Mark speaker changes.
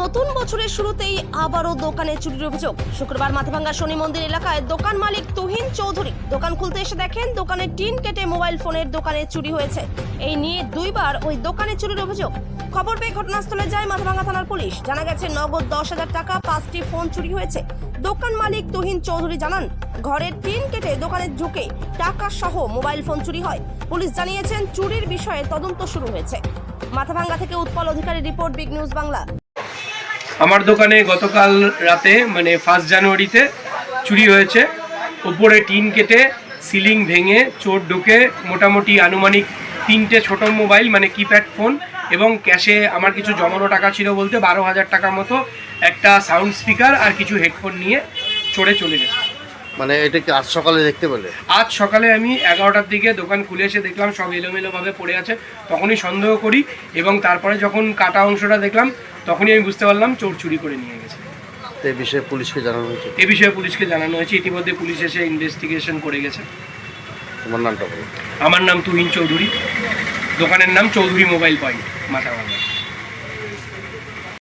Speaker 1: নতুন বছরের শুরুতেই আবারও দোকানে চুরির অভিযোগ। শুক্রবার মাথাভাঙ্গা শনি মন্দির এলাকায় দোকান মালিক তুহিন চৌধুরী দোকান খুলতে এসে দেখেন দোকানের টিন কেটে মোবাইল ফোনের দোকানে চুরি হয়েছে। এই নিয়ে দুইবার ওই দোকানে চুরির অভিযোগ। খবর পেয়ে ঘটনাস্থলে যায় মাথাভাঙ্গা থানার পুলিশ। জানা গেছে নগদ 10,000 টাকা 5টি ফোন চুরি হয়েছে। দোকান মালিক তুহিন চৌধুরী জানান, ঘরের টিন কেটে দোকানে ঢুকে টাকা সহ মোবাইল ফোন চুরি হয়। পুলিশ জানিয়েছেন চুরির বিষয়ে তদন্ত শুরু হয়েছে। মাথাভাঙ্গা থেকে উৎপল অধিকারীর রিপোর্ট, বিগ নিউজ বাংলা।
Speaker 2: আমার দোকানে গতকাল রাতে মানে 1 জানুয়ারিতে চুরি হয়েছে। উপরে টিন কেটে সিলিং ভেঙে চোর ঢুকে মোটামুটি আনুমানিক 3টে ছোট মোবাইল মানে কিপ্যাড ফোন এবং ক্যাশে আমার কিছু জমানো টাকা ছিল বলতে 12,000 টাকার মতো, একটা সাউন্ড স্পিকার আর কিছু হেডফোন নিয়ে চোরে চলে গেছে।
Speaker 3: মানে এটা কি আজ সকালে দেখতে পেলে?
Speaker 2: আজ সকালে আমি 11টার দিকে দোকান খুলে এসে দেখলাম সব এলোমেলোভাবে পড়ে আছে। তখনই সন্দেহ করি এবং তারপরে যখন কাটা অংশটা দেখলাম তখনই আমি বুঝতে পারলাম চোর চুরি করে নিয়ে গেছে।
Speaker 3: তো এই বিষয়ে পুলিশকে জানানো হয়েছে?
Speaker 2: এ বিষয়ে পুলিশকে জানানো হয়েছে। ইতিমধ্যে পুলিশ এসে ইনভেস্টিগেশন করে গেছে।
Speaker 3: তোমার নামটা বলো।
Speaker 2: আমার নাম তুহিন চৌধুরী, দোকানের নাম চৌধুরী মোবাইল পয়েন্ট, মাথাভাঙ্গা।